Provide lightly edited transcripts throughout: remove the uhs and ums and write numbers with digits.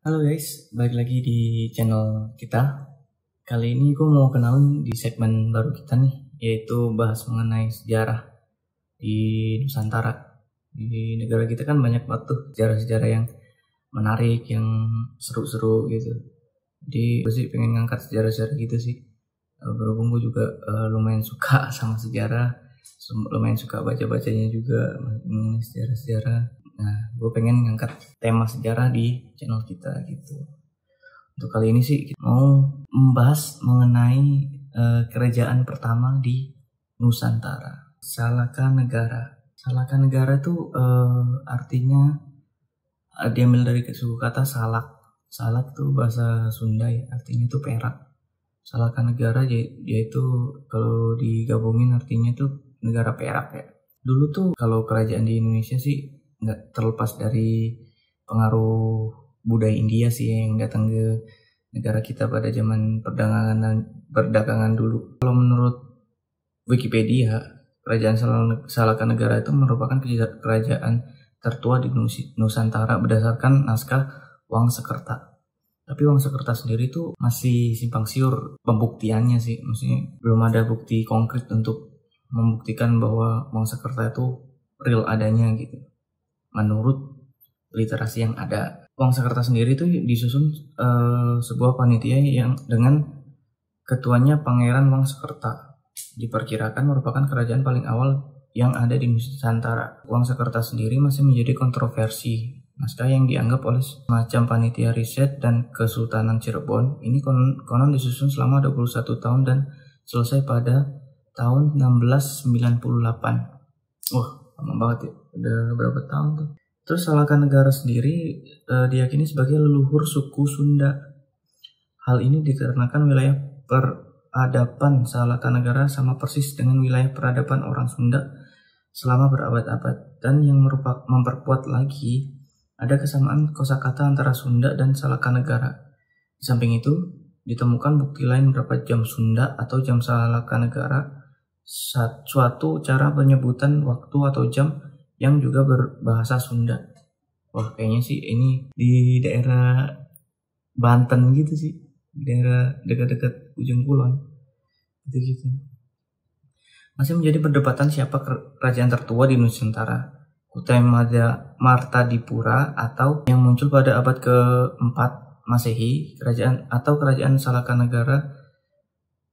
Halo guys, balik lagi di channel kita. Kali ini gue mau kenalin di segmen baru kita nih, yaitu bahas mengenai sejarah di Nusantara. Di negara kita kan banyak banget tuh sejarah-sejarah yang menarik, yang seru-seru gitu. Jadi gue sih pengen ngangkat sejarah-sejarah gitu sih. Berhubung gue juga lumayan suka sama sejarah, lumayan suka baca-bacanya juga mengenai sejarah-sejarah. Nah, gue pengen ngangkat tema sejarah di channel kita gitu. Untuk kali ini sih kita mau membahas mengenai kerajaan pertama di Nusantara, Salaka Negara. Salaka Negara itu artinya diambil dari suku kata salak. Salak tuh bahasa Sunda ya, artinya itu perak. Salaka Negara yaitu kalau digabungin artinya tuh negara perak ya. Dulu tuh kalau kerajaan di Indonesia sih nggak terlepas dari pengaruh budaya India sih yang datang ke negara kita pada zaman perdagangan dulu. Kalau menurut Wikipedia, kerajaan Salaka Negara itu merupakan kerajaan tertua di Nusantara berdasarkan naskah Wangsakerta. Tapi Wangsakerta sendiri tuh masih simpang siur pembuktiannya sih, maksudnya belum ada bukti konkret untuk membuktikan bahwa Wangsakerta itu real adanya gitu. Menurut literasi yang ada, Wangsakerta sendiri itu disusun sebuah panitia yang dengan ketuanya Pangeran Wangsakerta. Diperkirakan merupakan kerajaan paling awal yang ada di Nusantara. Wangsakerta sendiri masih menjadi kontroversi. Naskah yang dianggap oleh semacam panitia riset dan Kesultanan Cirebon ini konon disusun selama 21 tahun dan selesai pada tahun 1698. Wah, lama banget ya. Udah berapa tahun tuh. Terus Salaka Negara sendiri diyakini sebagai leluhur suku Sunda. Hal ini dikarenakan wilayah peradaban Salaka Negara sama persis dengan wilayah peradaban orang Sunda selama berabad-abad, dan yang memperkuat lagi ada kesamaan kosakata antara Sunda dan Salaka Negara. Di samping itu ditemukan bukti lain beberapa jam Sunda atau jam Salaka Negara, suatu cara penyebutan waktu atau jam yang juga berbahasa Sunda. Wah, kayaknya sih ini di daerah Banten gitu sih, daerah dekat-dekat ujung kulon gitu. Masih menjadi perdebatan siapa kerajaan tertua di Nusantara, Kutai Martadipura atau yang muncul pada abad ke-4 Masehi, kerajaan Salaka Negara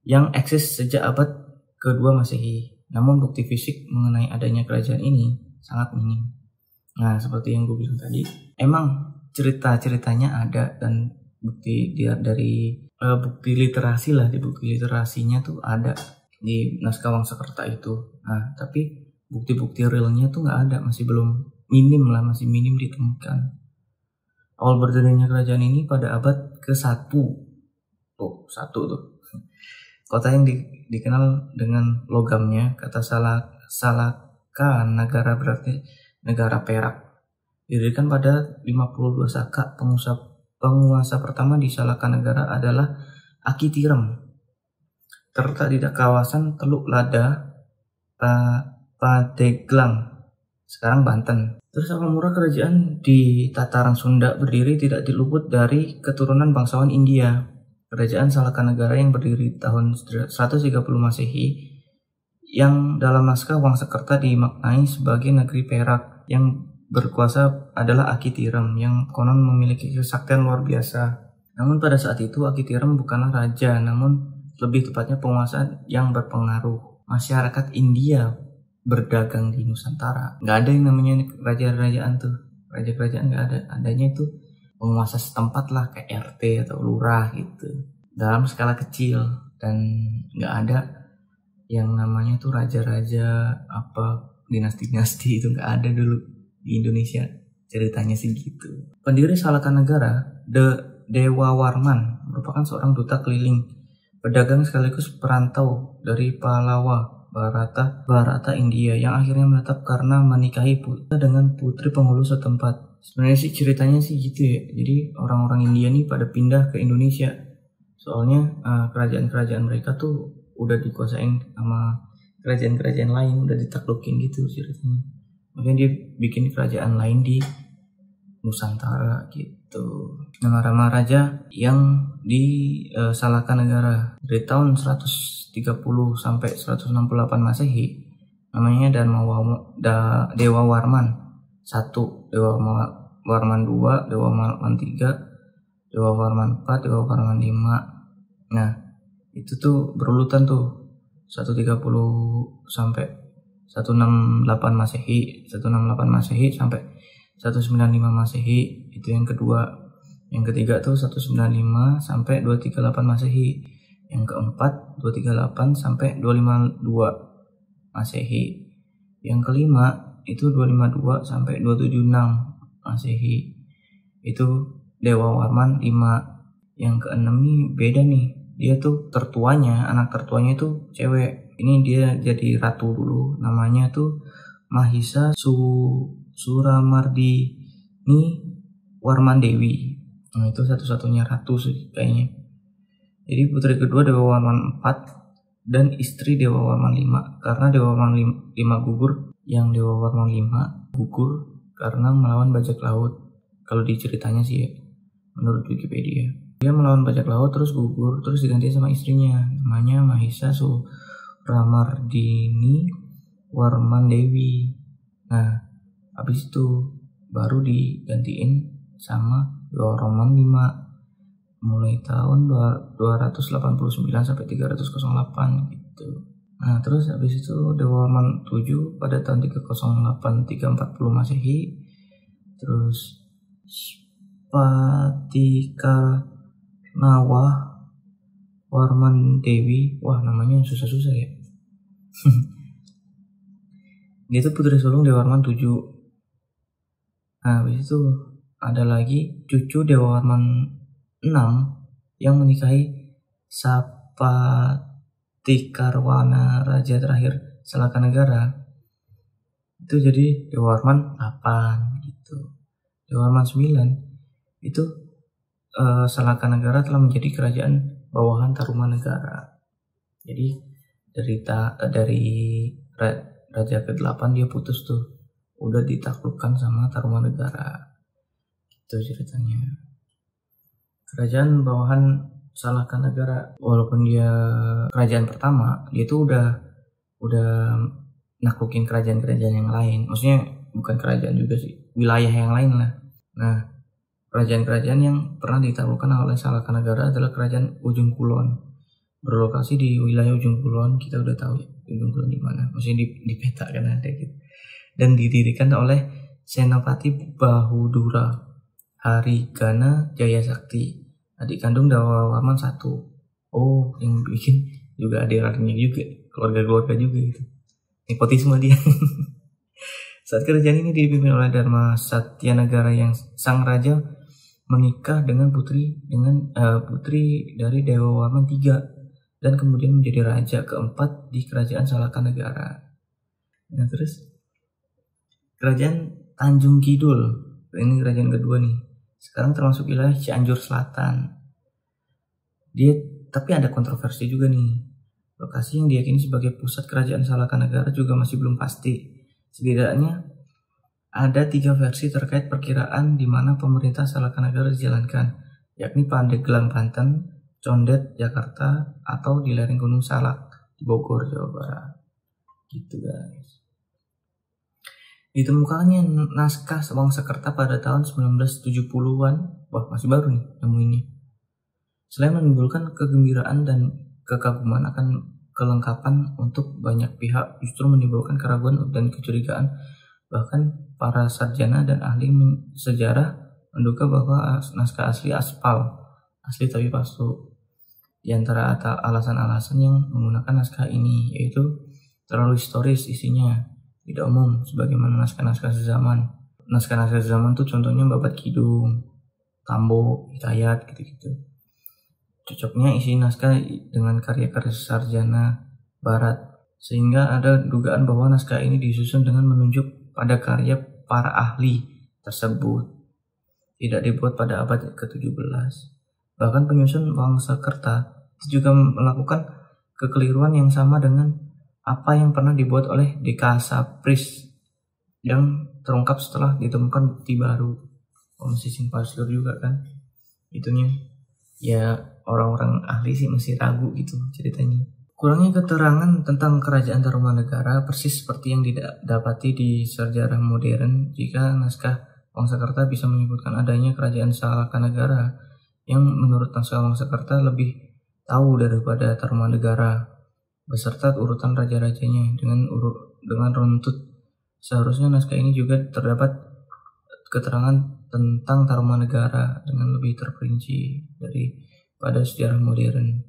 yang eksis sejak abad ke-2 Masehi. Namun bukti fisik mengenai adanya kerajaan ini sangat minim. Nah, seperti yang gue bilang tadi, emang cerita-ceritanya ada, dan bukti dari bukti literasi lah, di bukti literasinya tuh ada di naskah Wangsakerta itu. Nah, tapi bukti-bukti realnya tuh nggak ada, masih masih minim ditemukan. Awal berdirinya kerajaan ini pada abad ke-1. Tuh, 1 tuh. Kota yang dikenal dengan logamnya, kata Salaka Negara berarti negara perak. Didirikan pada 52 Saka. Penguasa pertama di Salaka Negara adalah Aki Tirem. Terletak di kawasan Teluk Lada, Pandeglang, sekarang Banten. Terus awal mula kerajaan di tataran Sunda berdiri tidak diluput dari keturunan bangsawan India. Kerajaan Salaka Negara yang berdiri tahun 130 Masehi yang dalam naskah Wangsakerta dimaknai sebagai negeri perak. Yang berkuasa adalah Aki Tirem yang konon memiliki kesaktian luar biasa. Namun pada saat itu Aki Tirem bukanlah raja, namun lebih tepatnya penguasa yang berpengaruh. Masyarakat India berdagang di Nusantara. Nggak ada yang namanya raja-rajaan tuh. Raja-kerajaan nggak ada. Adanya itu penguasa setempat lah, kayak RT atau lurah gitu. Dalam skala kecil, dan nggak ada yang namanya tuh raja-raja apa dinasti-dinasti, itu nggak ada dulu di Indonesia. Ceritanya sih gitu. Pendiri Salaka Negara, Dewa Warman, merupakan seorang duta keliling, pedagang sekaligus perantau dari Palawa, Barata India, yang akhirnya menetap karena menikahi dengan putri penghulu setempat. Sebenarnya sih ceritanya sih gitu ya. Jadi orang-orang India nih pada pindah ke Indonesia. Soalnya kerajaan-kerajaan mereka tuh udah dikuasain sama kerajaan-kerajaan lain, udah ditaklukin gitu ceritanya. Makanya dia bikin kerajaan lain di Nusantara gitu. Itu nama-nama raja yang di Salakanegara dari tahun 130 sampai 168 Masehi. Namanya Dewa Warman 1, Dewa Warman 2, Dewa Warman 3, Dewa Warman 4, Dewa Warman 5. Nah, itu tuh berurutan tuh 130 sampai 168 Masehi, 168 Masehi sampai 195 Masehi. Itu yang kedua. Yang ketiga tuh 195 sampai 238 Masehi. Yang keempat 238 sampai 252 Masehi. Yang kelima itu 252 sampai 276 Masehi. Itu Dewa Warman 5. Yang keenam nih beda nih. Dia tuh tertuanya, anak tertuanya itu cewek. Ini dia jadi ratu dulu. Namanya tuh Mahisa Suramardini Warman Dewi. Nah, itu satu-satunya ratu sih kayaknya. Jadi putri kedua Dewa Warman 4 dan istri Dewa Warman 5. Karena Dewa Warman 5 gugur, yang Dewa Warman 5 gugur karena melawan bajak laut. Kalau diceritanya sih ya, menurut Wikipedia. Dia melawan bajak laut terus gugur, terus diganti sama istrinya. Namanya Mahisa Suramardini Warman Dewi. Nah, habis itu baru digantiin sama Dewa Warman 5 mulai tahun 289 sampai 308 gitu. Nah, terus habis itu Dewa Warman 7 pada tahun 308-340 Masehi. Terus Patika Nawah Warman Dewi. Wah, namanya susah-susah ya. Dia tuh putri sulung Dewa Warman 7. Nah, habis itu ada lagi cucu Dewa Warman 6 yang menikahi Sapatikarwana, raja terakhir Salakanegara. Itu jadi Dewa Warman 8 gitu. Dewa Warman 9 itu Salakanegara telah menjadi kerajaan bawahan Tarumanegara. Jadi dari raja ke-8 dia putus tuh, udah ditaklukkan sama Tarumanegara. Itu ceritanya. Kerajaan bawahan Salakanegara, walaupun dia kerajaan pertama, dia tuh udah naklukin kerajaan-kerajaan yang lain. Maksudnya bukan kerajaan juga sih, wilayah yang lain lah. Nah, kerajaan-kerajaan yang pernah ditaklukkan oleh Salakanegara adalah kerajaan Ujung Kulon. Berlokasi di wilayah Ujung Kulon, kita udah tahu ya Ujung Kulon di mana. Maksudnya di peta kan ada gitu. Dan didirikan oleh Senopati Bahudura Harigana Jaya Sakti, adik kandung Dewa Warman 1. Oh, yang bikin juga adik-adiknya juga, keluarga-keluarga juga gitu. Nepotisme dia. Saat kerajaan ini dipimpin oleh Dharma Satyanagara, yang sang raja menikah dengan putri dari Dewa Warman 3 dan kemudian menjadi raja keempat di kerajaan Salakanegara. Nah, terus kerajaan Tanjung Kidul, ini kerajaan kedua nih. Sekarang termasuk wilayah Cianjur Selatan. Dia tapi ada kontroversi juga nih. Lokasi yang diyakini sebagai pusat kerajaan Salakanegara juga masih belum pasti. Setidaknya ada 3 versi terkait perkiraan di mana pemerintah Salakanegara dijalankan, yakni Pandeglang Banten, Condet Jakarta, atau di lereng Gunung Salak di Bogor Jawa Barat. Gitu guys. Ditemukannya naskah Wangsakerta pada tahun 1970-an. Wah, masih baru nih nemuinnya. Selain menimbulkan kegembiraan dan kekaguman akan kelengkapan untuk banyak pihak, justru menimbulkan keraguan dan kecurigaan. Bahkan para sarjana dan ahli sejarah menduga bahwa naskah asli asli tapi palsu. Di antara alasan-alasan yang menggunakan naskah ini yaitu terlalu historis isinya, tidak umum sebagaimana naskah-naskah sezaman. Naskah-naskah sezaman tuh contohnya Babat Kidung, Tambo, Hikayat gitu-gitu. Cocoknya isi naskah dengan karya-karya sarjana barat, sehingga ada dugaan bahwa naskah ini disusun dengan menunjuk pada karya para ahli tersebut, tidak dibuat pada abad ke-17. Bahkan penyusun Wangsakerta juga melakukan kekeliruan yang sama dengan apa yang pernah dibuat oleh Dekasapris yang terungkap setelah ditemukan bukti baru. masih simpang siur juga kan itunya. Ya orang-orang ahli sih masih ragu gitu ceritanya. Kurangnya keterangan tentang kerajaan Tarumanegara persis seperti yang didapati di sejarah modern. Jika naskah Wangsakerta bisa menyebutkan adanya kerajaan Salakanegara yang menurut naskah Wangsakerta lebih tahu daripada Tarumanegara beserta urutan raja-rajanya dengan runtut. Seharusnya naskah ini juga terdapat keterangan tentang Tarumanegara dengan lebih terperinci daripada sejarah modern.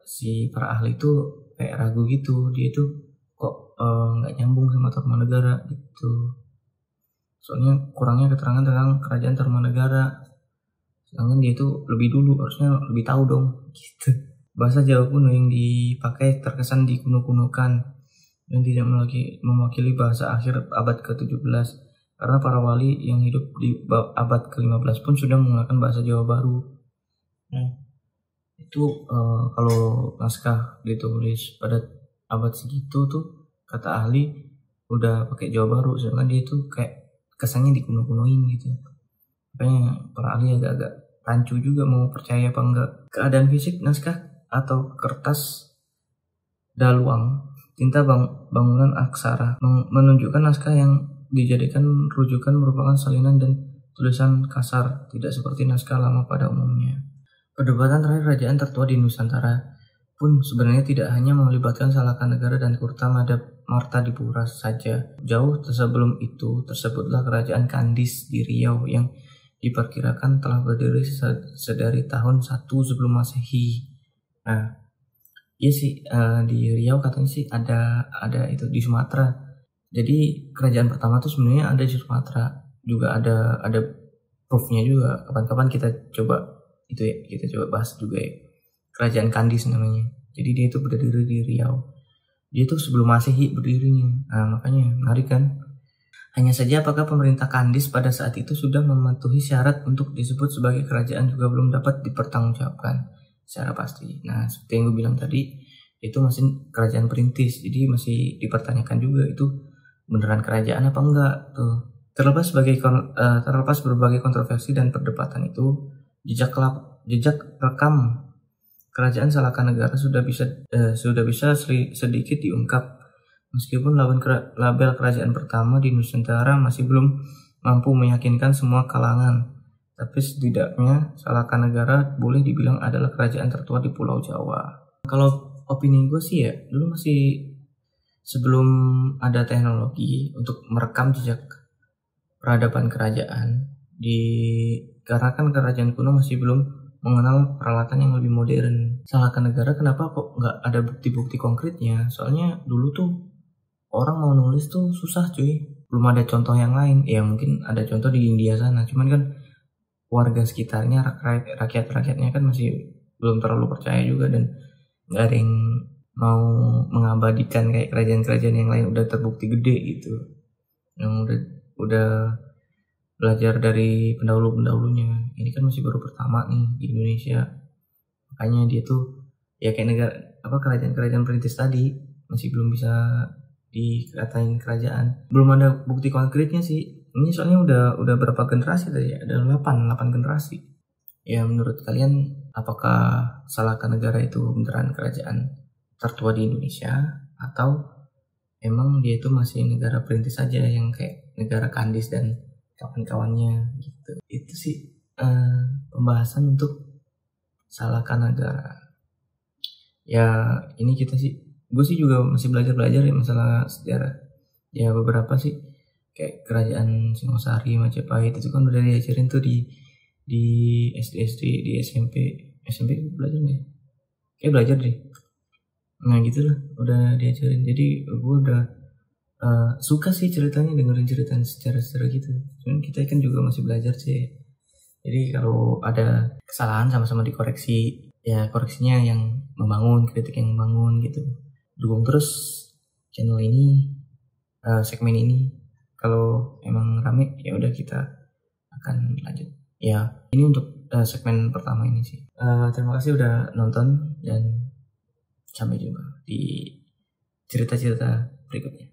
Si para ahli itu kayak ragu gitu, dia tuh kok nggak nyambung sama Tarumanegara gitu. Soalnya kurangnya keterangan tentang kerajaan Tarumanegara. Sedangkan dia itu lebih dulu, harusnya lebih tahu dong gitu. Bahasa Jawa kuno yang dipakai terkesan dikuno-kunokan dan tidak mewakili bahasa akhir abad ke-17 karena para wali yang hidup di abad ke-15 pun sudah menggunakan bahasa Jawa baru. Itu kalau naskah ditulis pada abad segitu tuh kata ahli udah pakai Jawa baru, sedangkan dia tuh kayak kesannya dikuno-kunoin gitu. Makanya para ahli agak-agak rancu juga mau percaya apa enggak. Keadaan fisik naskah atau kertas daluang tinta bangunan aksara menunjukkan naskah yang dijadikan rujukan merupakan salinan dan tulisan kasar, tidak seperti naskah lama pada umumnya. Perdebatan terakhir kerajaan tertua di Nusantara pun sebenarnya tidak hanya melibatkan Salakanegara dan Kurta Martadipura saja. Jauh sebelum itu tersebutlah kerajaan Kandis di Riau yang diperkirakan telah berdiri sedari tahun 1 sebelum Masehi. Nah, iya sih di Riau katanya sih ada itu di Sumatera. Jadi kerajaan pertama tuh sebenarnya ada di Sumatera. Juga ada proofnya juga. Kapan-kapan kita coba bahas juga ya. Kerajaan Kandis namanya. Jadi dia itu berdiri di Riau. Dia tuh sebelum Masehi berdirinya. Nah, makanya menarik kan? Hanya saja apakah pemerintah Kandis pada saat itu sudah mematuhi syarat untuk disebut sebagai kerajaan juga belum dapat dipertanggungjawabkan secara pasti. Nah, seperti yang gue bilang tadi, itu masih kerajaan perintis. Jadi masih dipertanyakan juga itu beneran kerajaan apa enggak tuh. Terlepas berbagai kontroversi dan perdebatan itu, jejak rekam kerajaan Salakanegara sudah bisa sedikit diungkap. Meskipun label kerajaan pertama di Nusantara masih belum mampu meyakinkan semua kalangan, tapi setidaknya Salakanegara boleh dibilang adalah kerajaan tertua di Pulau Jawa. Kalau opini gue sih ya, dulu masih sebelum ada teknologi untuk merekam jejak peradaban kerajaan, karena kan kerajaan kuno masih belum mengenal peralatan yang lebih modern. Salakanegara kenapa kok nggak ada bukti-bukti konkretnya? Soalnya dulu tuh orang mau nulis tuh susah cuy, belum ada contoh yang lain. Ya mungkin ada contoh di India sana, cuman kan warga sekitarnya, rakyatnya kan masih belum terlalu percaya juga, dan nggak ada yang mau mengabadikan kayak kerajaan-kerajaan yang lain udah terbukti gede gitu, yang udah belajar dari pendahulu-pendahulunya. Ini kan masih baru pertama nih di Indonesia, makanya dia tuh ya kayak kerajaan-kerajaan perintis tadi masih belum bisa dikatain kerajaan. Belum ada bukti konkretnya sih. Ini soalnya udah berapa generasi tadi ya? Ada 8 generasi. Ya menurut kalian apakah Salakanegara itu beneran kerajaan tertua di Indonesia, atau emang dia itu masih negara perintis saja yang kayak negara Kandis dan kawan-kawannya gitu. Itu sih pembahasan untuk Salakanegara. Ya ini gue sih juga masih belajar ya masalah sejarah. Ya beberapa sih kayak kerajaan Singosari, Majapahit itu kan udah diajarin tuh di SD, di SMP belajar nggak? Kayak belajar deh. Nah gitu lah, udah diajarin. Jadi gue udah suka sih ceritanya, dengerin cerita sejarah gitu. Cuman kita kan juga masih belajar sih. Jadi kalau ada kesalahan sama-sama dikoreksi. Ya koreksinya yang membangun, kritik yang membangun gitu. Dukung terus channel ini, segmen ini. Kalau emang rame ya udah kita akan lanjut. Ya ini untuk segmen pertama ini sih. Terima kasih udah nonton dan sampai jumpa di cerita-cerita berikutnya.